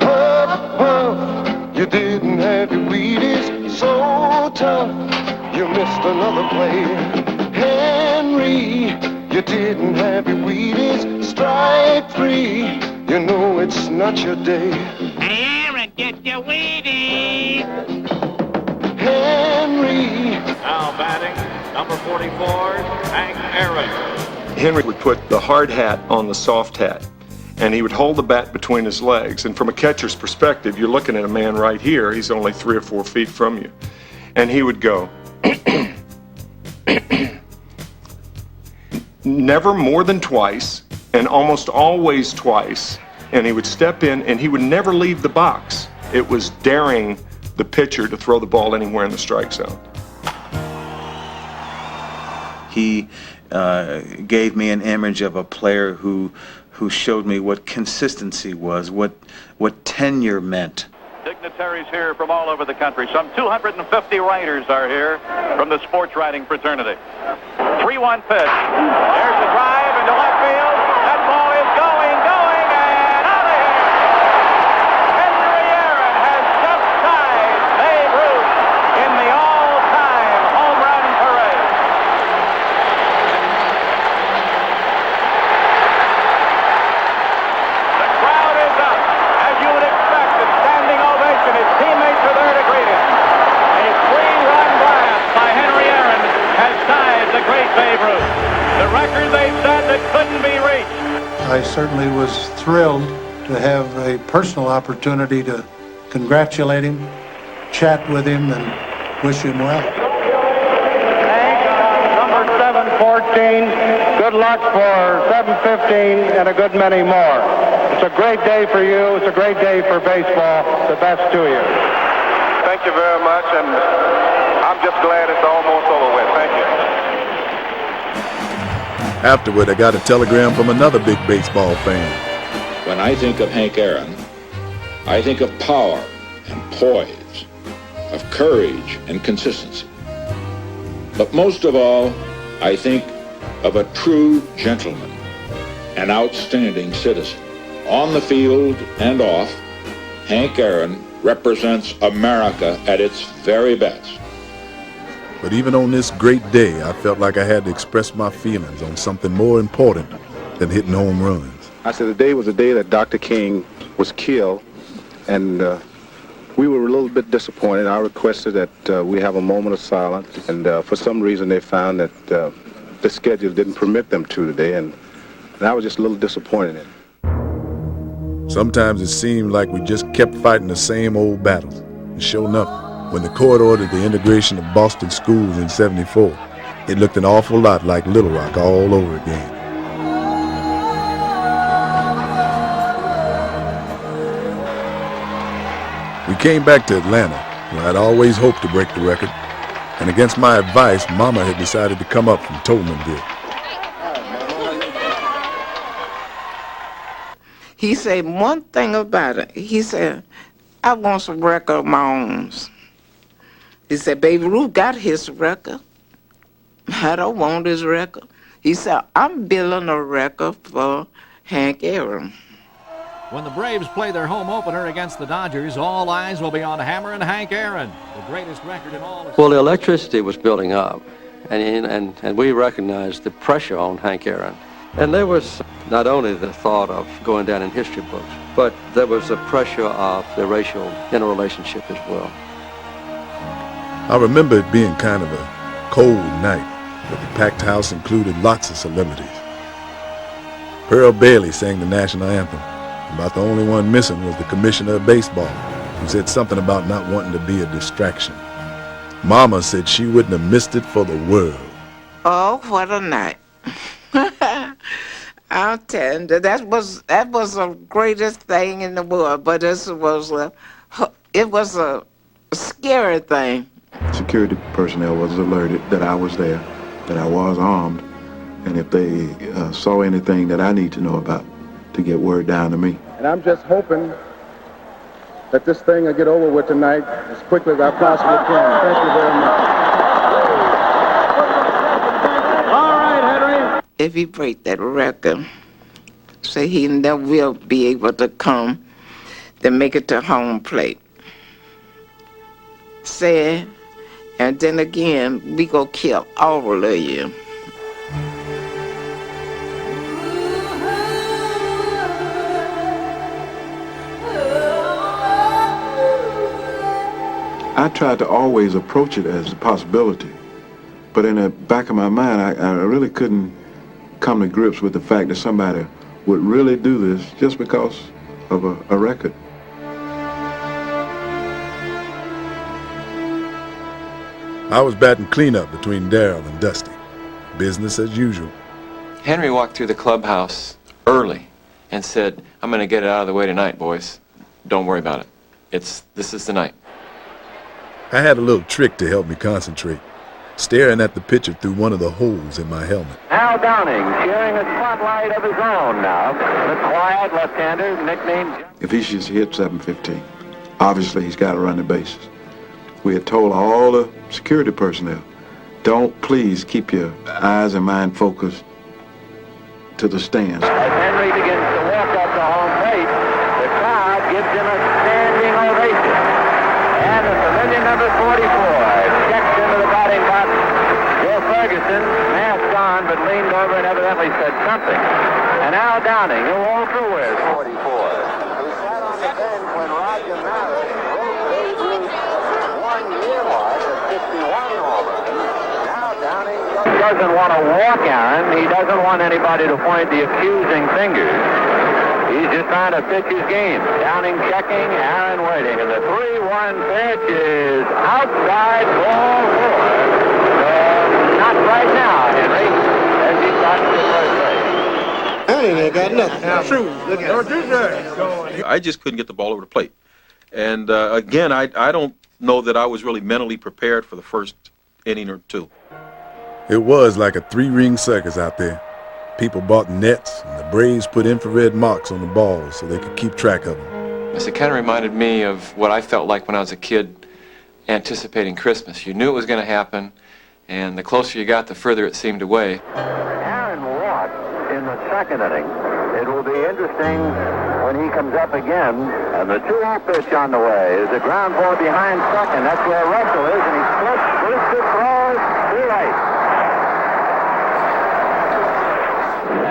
Puff, puff, you didn't have your Wheaties, so tough, you missed another play. Henry, you didn't have your Wheaties, strike three, you know it's not your day. Aaron, get your Wheaties! Henry. Now batting, number 44, Hank Aaron. Henry would put the hard hat on the soft hat, and he would hold the bat between his legs. And from a catcher's perspective, you're looking at a man right here. He's only 3 or 4 feet from you. And he would go, never more than twice, and almost always twice. And he would step in, and he would never leave the box. It was daring the pitcher to throw the ball anywhere in the strike zone. He gave me an image of a player who showed me what consistency was, what tenure meant. Dignitaries here from all over the country. Some 250 writers are here from the sports writing fraternity. 3-1 pitch. There's the drive into left field. That ball is going, and out of here. Henry Aaron has just tied Babe Ruth in the all-time home run parade. The crowd is up, as you would expect, a standing ovation. His teammates are there to greet him. A 3-run blast by Henry Aaron has tied the great Babe Ruth. The record they said that couldn't be reached. I certainly was thrilled to have a personal opportunity to congratulate him, chat with him, and wish him well. Hank, number 714, good luck for 715 and a good many more. It's a great day for you. It's a great day for baseball. The best to you. Thank you very much, and I'm just glad it's almost over with. Thank you. Afterward, I got a telegram from another big baseball fan. When I think of Hank Aaron, I think of power and poise, of courage and consistency. But most of all, I think of a true gentleman, an outstanding citizen. On the field and off, Hank Aaron represents America at its very best. But even on this great day, I felt like I had to express my feelings on something more important than hitting home runs. I said the day was the day that Dr. King was killed, and we were a little bit disappointed. I requested that we have a moment of silence, and for some reason they found that the schedule didn't permit them to today, and I was just a little disappointed in it. Sometimes it seemed like we just kept fighting the same old battles. And sure enough, when the court ordered the integration of Boston schools in '74, it looked an awful lot like Little Rock all over again. We came back to Atlanta, where I'd always hoped to break the record, and against my advice, Mama had decided to come up from Tolmanville. He said one thing about it. He said, I want some record of my own. He said, Babe Ruth got his record. I don't want his record. He said, I'm building a record for Hank Aaron. When the Braves play their home opener against the Dodgers, all eyes will be on Hammerin Hank Aaron, the greatest record in all. Well, the electricity was building up, and we recognized the pressure on Hank Aaron. And there was not only the thought of going down in history books, but there was the pressure of the racial interrelationship as well. I remember it being kind of a cold night, but the packed house included lots of celebrities. Pearl Bailey sang the national anthem. About the only one missing was the commissioner of baseball, who said something about not wanting to be a distraction. Mama said she wouldn't have missed it for the world. Oh, what a night. I'll tell you, that was the greatest thing in the world, but it was a scary thing. Security personnel was alerted that I was there, that I was armed, and if they saw anything that I need to know about, to get word down to me. And I'm just hoping that this thing will get over with tonight as quickly as I possibly can. Thank you very much. All right, Henry. If you break that record, said he never will be able to come to make it to home plate. Said, and then again, we go kill all of you. I tried to always approach it as a possibility, but in the back of my mind, I really couldn't come to grips with the fact that somebody would really do this just because of a record. I was batting cleanup between Darryl and Dusty. Business as usual. Henry walked through the clubhouse early and said, "I'm going to get it out of the way tonight, boys. Don't worry about it. This is the night." I had a little trick to help me concentrate, staring at the pitcher through one of the holes in my helmet. Al Downing sharing a spotlight of his own now. The quiet left-hander nicknamed... If he should hit 715, obviously he's got to run the bases. We had told all the security personnel, don't please keep your eyes and mind focused to the stands. As Henry begins to walk up the home plate, the crowd gives him a standing ovation. And the familiar number 44 checks into the batting box. Joe Ferguson, mask on, but leaned over and evidently said something. And Al Downing, who also wears 44, who sat on the bench when Roger Maris broke Babe Ruth's one-year mark of 51 home runs. Now Downing doesn't want to walk Aaron. He doesn't want anybody to point the accusing fingers. He's just trying to pitch his game. Downing checking, Aaron waiting. And the 3-1 pitch is outside ball four. Not right now, Henry, as he got to first base. Aaron ain't got nothing. True. Look at it. I just couldn't get the ball over the plate. And again, I don't know that I was really mentally prepared for the first inning or two. It was like a three-ring circus out there. People bought nets, and the Braves put infrared marks on the balls so they could keep track of them. It kind of reminded me of what I felt like when I was a kid anticipating Christmas. You knew it was going to happen, and the closer you got, the further it seemed away. Aaron walked in the second inning. It will be interesting when he comes up again. And the 2-0 pitch on the way is a ground ball behind second. That's where Russell is, and he splits, boosted, throws, too late.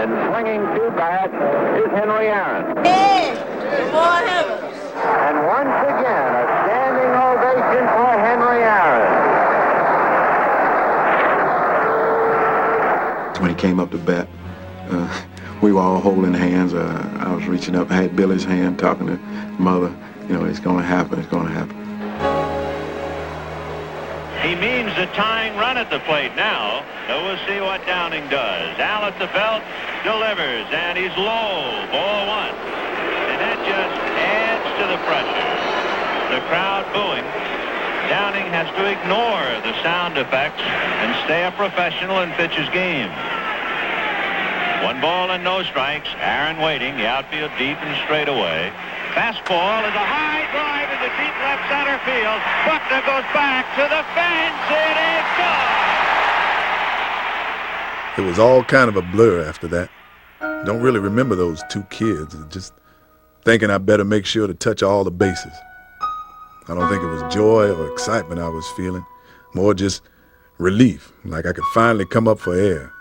And swinging two bats is Henry Aaron. Hey, boy, heavens. And once again, a standing ovation for Henry Aaron. When he came up to bat, we were all holding hands. I was reaching up, I had Billy's hand, talking to Mother. You know, it's going to happen, it's going to happen. He means the tying run at the plate now. So we'll see what Downing does. Al at the belt, delivers, and he's low. Ball one. And that just adds to the pressure. The crowd booing. Downing has to ignore the sound effects and stay a professional and pitch his game. 1 ball and no strikes. Aaron waiting. The outfield deep and straight away. Fastball is a high drive into deep left center field. Buckner goes back to the fence. It is gone. It was all kind of a blur after that. Don't really remember those 2 kids. Just thinking I better make sure to touch all the bases. I don't think it was joy or excitement I was feeling. More just relief, like I could finally come up for air.